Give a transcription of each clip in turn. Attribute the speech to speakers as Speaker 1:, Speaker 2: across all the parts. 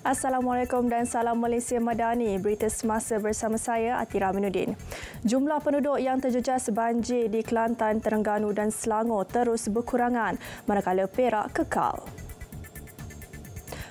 Speaker 1: Assalamualaikum dan salam Malaysia Madani. Berita semasa bersama saya Atira Aminuddin. Jumlah penduduk yang terjejas banjir di Kelantan, Terengganu dan Selangor terus berkurangan manakala Perak kekal.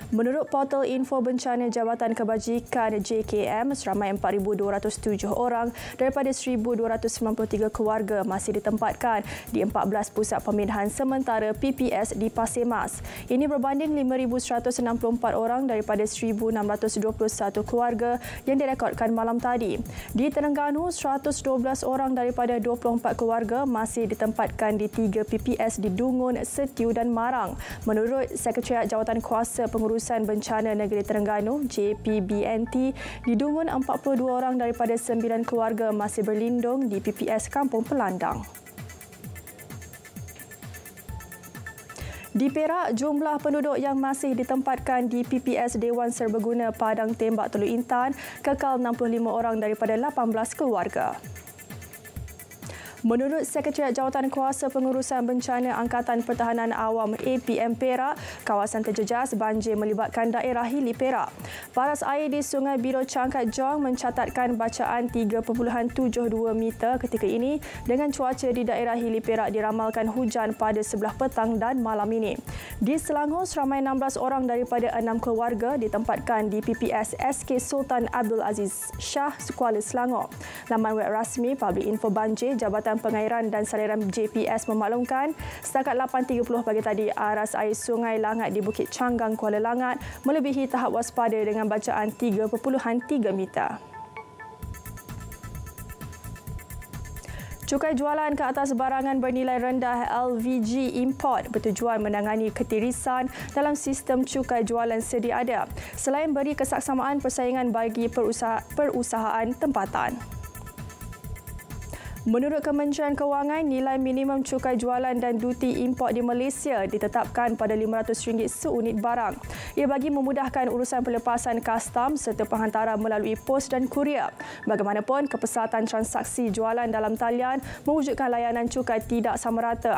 Speaker 1: Menurut portal info bencana Jabatan Kebajikan JKM, seramai 4,207 orang daripada 1,293 keluarga masih ditempatkan di 14 pusat pemindahan sementara PPS di Pasir Mas. Ini berbanding 5,164 orang daripada 1,621 keluarga yang direkodkan malam tadi. Di Terengganu, 112 orang daripada 24 keluarga masih ditempatkan di 3 PPS di Dungun, Setiu dan Marang. Menurut Sekretariat Jawatankuasa Pengurusan Bencana Negeri Terengganu JPBNT, di Dungun 42 orang daripada 9 keluarga masih berlindung di PPS Kampung Pelandang. Di Perak, jumlah penduduk yang masih ditempatkan di PPS Dewan Serbaguna Padang Tembak Teluk Intan kekal 65 orang daripada 18 keluarga. Menurut Sekretariat Jawatankuasa Pengurusan Bencana Angkatan Pertahanan Awam APM Perak, kawasan terjejas banjir melibatkan daerah Hili Perak. Paras air di Sungai Biro Cangkat Jong mencatatkan bacaan 3.72 meter ketika ini dengan cuaca di daerah Hili Perak diramalkan hujan pada sebelah petang dan malam ini. Di Selangor, seramai 16 orang daripada 6 keluarga ditempatkan di PPS SK Sultan Abdul Aziz Shah, Kuala Selangor. Laman web rasmi Public Info Banjir Jabatan Pengairan dan Saliran JPS memaklumkan setakat 8.30 pagi tadi aras air Sungai Langat di Bukit Canggang, Kuala Langat melebihi tahap waspada dengan bacaan 3.3 meter. Cukai jualan ke atas barangan bernilai rendah LVG import bertujuan menangani ketirisan dalam sistem cukai jualan sedia ada selain beri kesaksamaan persaingan bagi perusahaan tempatan. Menurut Kementerian Kewangan, nilai minimum cukai jualan dan duti import di Malaysia ditetapkan pada RM500 seunit barang. Ia bagi memudahkan urusan pelepasan kastam serta penghantaran melalui pos dan kurier. Bagaimanapun, kepesatan transaksi jualan dalam talian mewujudkan layanan cukai tidak sama rata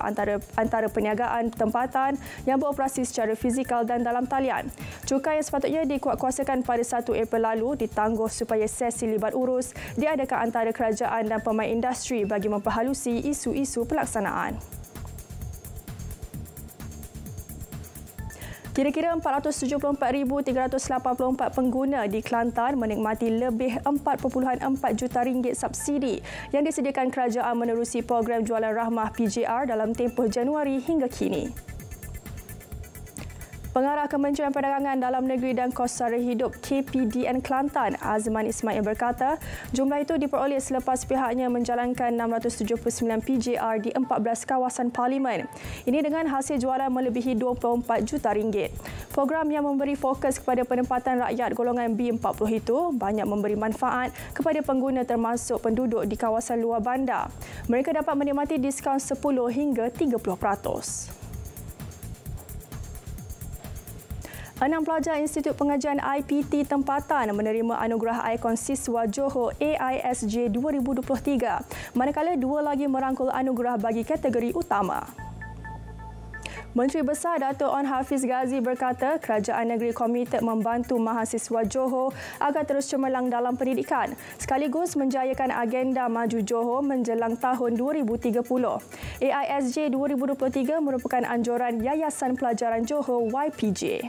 Speaker 1: antara perniagaan tempatan yang beroperasi secara fizikal dan dalam talian. Cukai yang sepatutnya dikuatkuasakan pada 1 April lalu ditangguh supaya sesi libat urus diadakan antara kerajaan dan pemain industri bagi memperhalusi isu-isu pelaksanaan. Kira-kira 474,384 pengguna di Kelantan menikmati lebih 4.4 juta ringgit subsidi yang disediakan kerajaan menerusi program Jualan Rahmah PJR dalam tempoh Januari hingga kini. Pengarah Kementerian Perdagangan Dalam Negeri dan Kos Sara Hidup KPDN Kelantan, Azman Ismail berkata, jumlah itu diperoleh selepas pihaknya menjalankan 679 PJR di 14 kawasan parlimen. Ini dengan hasil jualan melebihi 24 juta ringgit. Program yang memberi fokus kepada penempatan rakyat golongan B40 itu banyak memberi manfaat kepada pengguna termasuk penduduk di kawasan luar bandar. Mereka dapat menikmati diskaun 10 hingga 30%. 6 pelajar Institut Pengajian IPT tempatan menerima anugerah ikon siswa Johor AISJ 2023, manakala 2 lagi merangkul anugerah bagi kategori utama. Menteri Besar Dato' Onn Hafiz Ghazi berkata kerajaan negeri komited membantu mahasiswa Johor agar terus cemerlang dalam pendidikan sekaligus menjayakan agenda maju Johor menjelang tahun 2030. AISJ 2023 merupakan anjuran Yayasan Pelajaran Johor YPJ.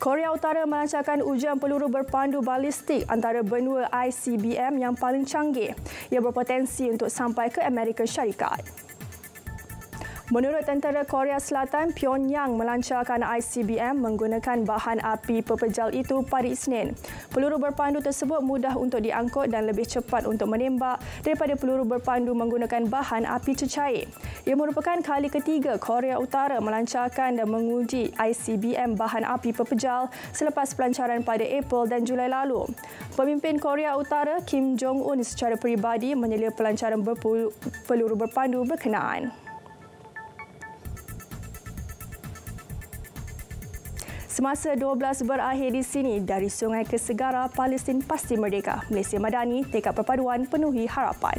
Speaker 1: Korea Utara melancarkan ujian peluru berpandu balistik antara benua ICBM yang paling canggih. Ia berpotensi untuk sampai ke Amerika Syarikat. Menurut tentera Korea Selatan, Pyongyang melancarkan ICBM menggunakan bahan api pepejal itu pada Isnin. Peluru berpandu tersebut mudah untuk diangkut dan lebih cepat untuk menembak daripada peluru berpandu menggunakan bahan api cecair. Ia merupakan kali ketiga Korea Utara melancarkan dan menguji ICBM bahan api pepejal selepas pelancaran pada April dan Julai lalu. Pemimpin Korea Utara Kim Jong-un secara peribadi menyela pelancaran peluru berpandu berkenaan. Semasa 12 berakhir di sini, dari sungai ke segara, Palestin pasti merdeka. Malaysia Madani, tekad perpaduan penuhi harapan.